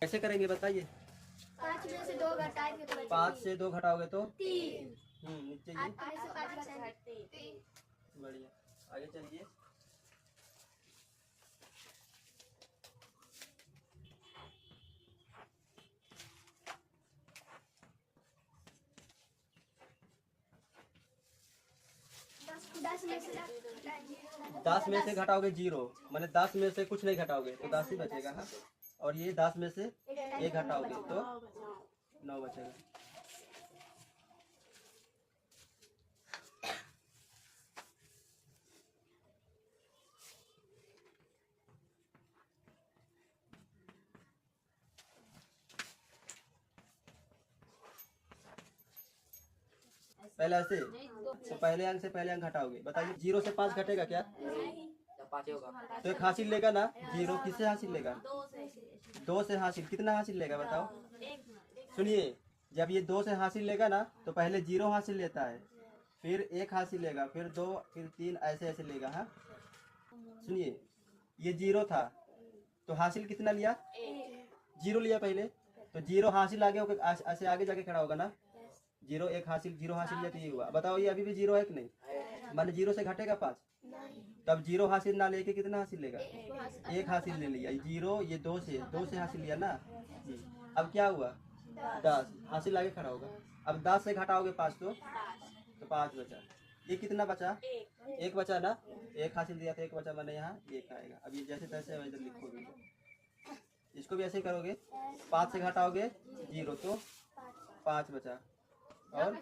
कैसे करेंगे बताइए। 5 में से 2 घटाएंगे तो 5 से 2 घटाओगे तो 3। नीचे 8 में से 5 घटाएंगे 3। बढ़िया, आगे चलिए। दस में से घटाओगे 0, मैंने 10 में से कुछ नहीं घटाओगे तो 10 ही बचेगा। हाँ, और ये 10 में से 1 घटाओगे तो 9 बचेगा। पहले ऐसे तो पहले अंक से पहले अंक घटाओगे। बताइए 0 से 5 घटेगा क्या? तो एक हासिल लेगा ना। 0 किससे हासिल लेगा? 2 से हासिल। कितना हासिल लेगा बताओ? सुनिए, जब ये 2 से हासिल लेगा ना तो पहले 0 हासिल लेता है, फिर 1 हासिल लेगा, फिर 2, फिर 3, ऐसे ऐसे लेगा। हाँ, सुनिए, ये 0 था तो हासिल कितना लिया? 0 लिया पहले, तो 0 हासिल आगे ऐसे आगे जाके खड़ा होगा ना। 0 1 हासिल, 0 हासिल लिया तो ये हुआ। बताओ ये अभी भी 0 है कि नहीं? माने 0 से घटेगा 5, तब 0 हासिल ना लेके कितना हासिल लेगा? 1 हासिल ले लिया। 0 ये 2 से हासिल लिया ना। अब क्या हुआ? 10 हासिल आगे खड़ा होगा। अब 10 से घटाओगे 5 तो 5 बचा। ये कितना बचा? 1 बचा ना। 1 हासिल दिया तो 1 बचा, मैंने यहाँ 1 आएगा। अब ये जैसे तैसे इधर लिखोगे, इसको भी ऐसे ही करोगे। 5 से घटाओगे 0 तो 5 बचा, और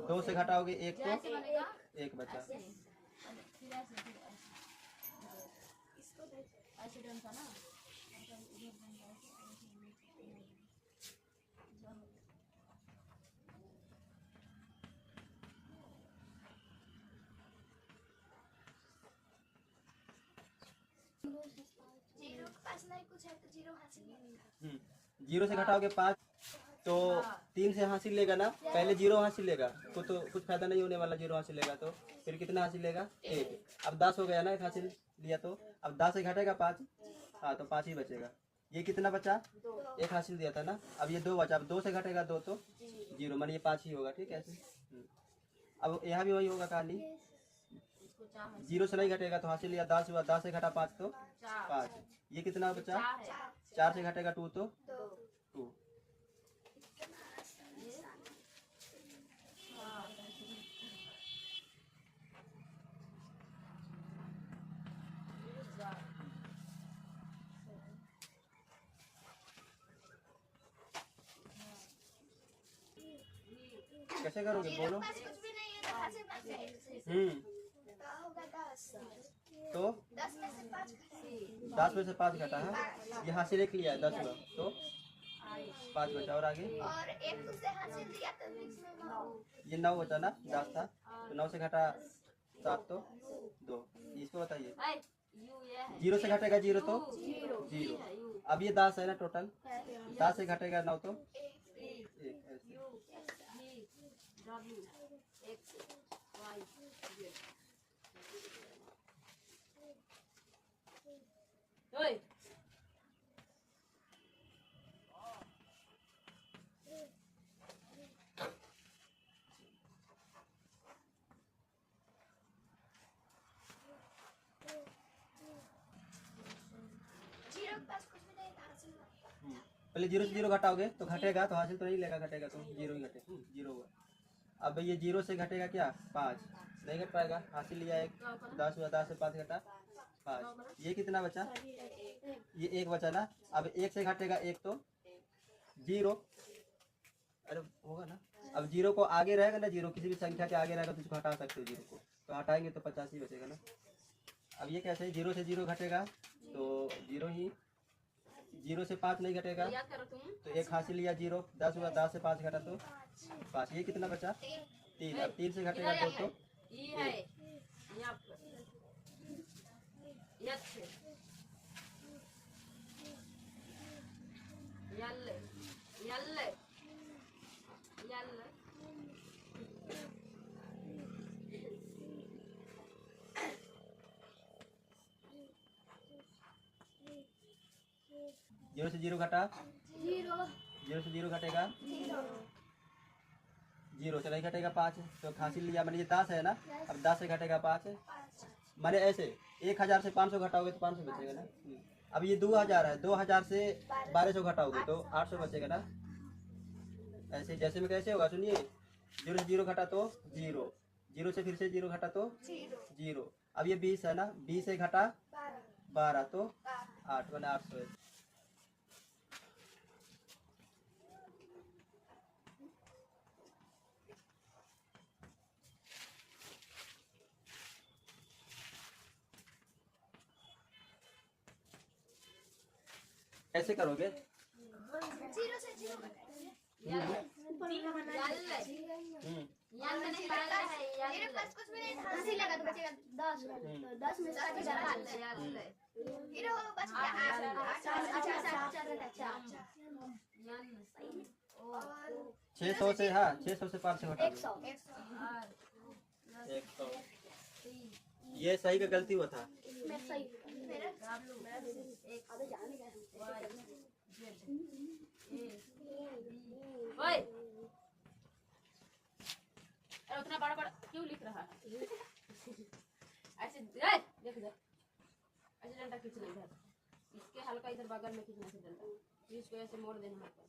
2 से घटाओगे 1 तो 1 बचा। कुछ है तो 0 हासिल नहीं। 0 से घटाओगे 5 तो 3 से हासिल लेगा ना। पहले 0 हासिल लेगा तो कुछ फायदा नहीं होने वाला। 0 हासिल लेगा तो फिर कितना हासिल लेगा? 1। अब 10 हो गया ना, 1 हासिल लिया तो अब 10 से घटेगा 5। हाँ, तो 5 ही बचेगा। ये कितना बचा? 1 हासिल दिया था ना। अब ये 2 बचा। अब 2 से घटेगा 2 तो 0, माने ये 5 ही होगा। ठीक है ऐसे। अब यहाँ भी वही होगा कहानी। 0 से नहीं घटेगा तो हासिल लिया 10 हुआ। 10 से घटा 5 तो 5। ये कितना बचा? 4 से घटेगा 2 तो 2। कैसे करोगे बोलो? तो 10 में से 5 घटा है। ये हासिल 1 लिया है 10 हुआ तो 5 बचा। और आगे और 1 से हासिल दिया तो ये 9 बचा ना। 10 था तो 9 से घटा 7 तो 2। इसको बताइए। 0 से घटेगा 0 तो 0। अब ये 10 है ना टोटल। 10 से घटेगा 9 तो 1। पहले 0 से 0 घटाओगे तो घटेगा, तो हासिल तो नहीं लेगा, घटेगा तो 0 ही घटे 0 हुआ। अब ये 0 से घटेगा क्या? 5 नहीं घट पाएगा। हासिल लिया 1, 10 हुआ। 10 से 5 घटा 5। ये कितना बचा? ये 1 बचा ना। अब 1 से घटेगा 1 तो 0। अरे होगा ना। अब 0 को आगे रहेगा ना, 0 किसी भी संख्या के आगे रहेगा तो इसको हटा सकते हो 0 को, तो हटाएंगे तो 85 बचेगा ना। अब ये कैसे? 0 से 0 घटेगा तो 0 ही। 0 से 5 नहीं घटेगा तो 1 हासिल लिया 0। 10 हुआ। 10 से 5 घटा तो 5। ये कितना बचा? 3। अब 3 से घटेगा 2 तो 1। जीरो से जीरो घटा, जीरो जीरो से जीरो घटेगा, जीरो जीरो से नहीं घटेगा 5, तो हासिल लिया मैंने, ये 10 है ना, अब 10 से घटेगा 5, मैंने ऐसे 1000 से 500 घटाओगे तो 500 बचेगा ना। अब ये 2000 है, 2000 से 1200 घटाओगे तो 800 बचेगा ना। ऐसे जैसे में कैसे होगा सुनिए, जीरो से जीरो घटा तो जीरो, जीरो से फिर से जीरो घटा तो जीरो जीरो। अब ये 20 है ना, 20 से घटा 12 तो 8, मैंने 800 है। कैसे करोगे? जीरो से जीरो घटाएंगे। मेरे पास कुछ भी नहीं था, हंसी लगा तो बचेगा 10, तो 10 में से फिर वो बच गया 600 से, हाँ 600 से 500 घटा 100 100। ये सही का गलती हुआ था। मैं सही ओए, अरे उतना बड़ा बड़ा क्यों लिख रहा है? ऐसे देख इधर, ऐसे डंडा खींचना इधर, इसके हल्का इधर बगल में खींचना से डंडा, फिर इसको ऐसे मोड़ देना हल्का,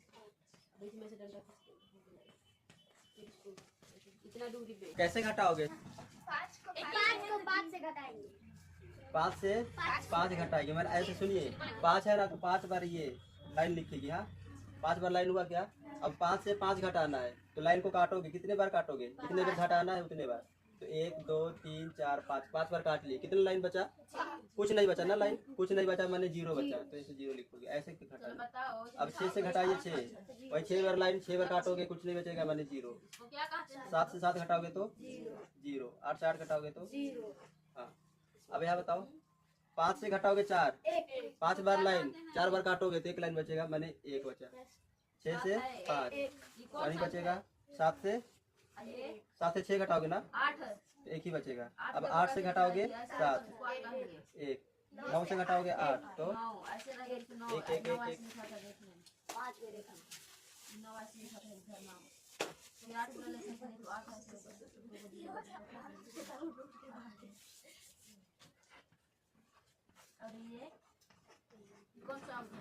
बीच में से डंडा फिर इसको इतना दूरी पे। कैसे घटाओगे? 5 को 5 से घटाएंगे। 5 से 5 घटाएंगे, मैंने ऐसे सुनिए, 5 है ना तो 5 बार ये लाइन लिखेगी, हाँ 5 बार लाइन हुआ क्या? अब 5 से 5 घटाना है तो लाइन को काटोगे, कितने बार काटोगे, कितने बार घटाना है उतने बार, तो 1 2 3 4 5, 5 बार काट लिए, कितने लाइन बचा? कुछ नहीं बचा ना, लाइन कुछ नहीं बचा, मैंने जीरो बचा, तो ऐसे जीरो लिखोगे, ऐसे घटाना। बताओ अब 6 से घटाइए 6, वही 6 बार लाइन, 6 बार काटोगे, कुछ नहीं बचेगा, मैंने जीरो। वो क्या कहते हैं? 7 से 7 घटाओगे तो जीरो, 8 से 8 घटाओगे तो हाँ। अब यहाँ बताओ, 5 से घटाओगे 4, 5 बार लाइन, 4 बार काटोगे तो 1 लाइन बचेगा, मैंने 1 बचा। 6 से 5 नहीं बचेगा, 7 से 6 घटाओगे ना 8 तो 1 ही बचेगा। अब 8 से घटाओगे 7, 1, 9 से घटाओगे 8 तो 9 ऐसे रहे तो 9 एक, एक, 9 एक, ऐसे लिखा था देखने 5 में देखा 9 ऐसे लिखा था इधर 9 फिर 8 बोले ऐसे तो 8 ऐसे और ये कौन सा अंक है?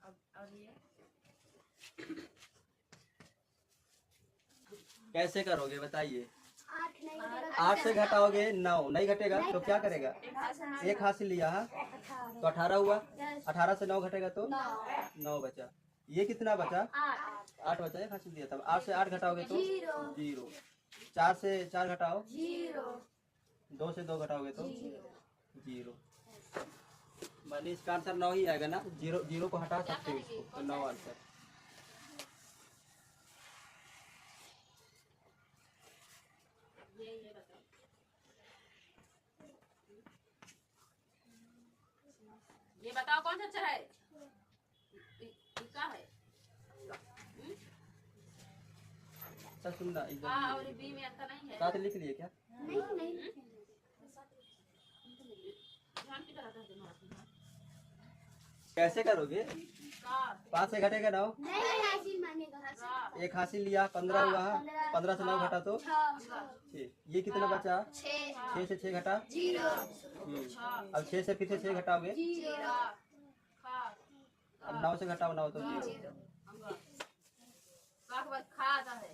अब और ये कैसे करोगे बताइए? 8 नहीं घटेगा 8 से घटाओगे 9 नहीं घटेगा तो क्या करेगा? 1 हासिल लिया, हाँ तो 18 हुआ, 18 से 9 घटेगा तो 9 बचा। ये कितना बचा? 8 बचा, 1 हासिल दिया था। 8 से 8 घटाओगे तो जीरो, 4 से 4 घटाओ, 2 से 2 घटाओगे तो जीरो। मानी इसका आंसर 9 ही आएगा ना, जीरो जीरो को हटा सकते हो इसको, तो 9 आंसर। ये बताओ ये बताओ कौन सा अक्षर है? क्या है? अच्छा सुनना, आ और बी में अंतर नहीं है। साथ लिख लिए क्या? नहीं ध्यान की तरह करते हैं। कैसे करोगे? का 5 से घटेगा 9, नहीं हासिल मानेगा का 1 हासिल लिया, 15 हुआ, 15 से 9 घटा तो 6। ये कितना बचा? 6 से 6 घटा, अब 6 से फिर से 6 घटाओगे, खा अब 9 से घटाओ 9 तो जीरो। अंगा का के बाद खा आता है।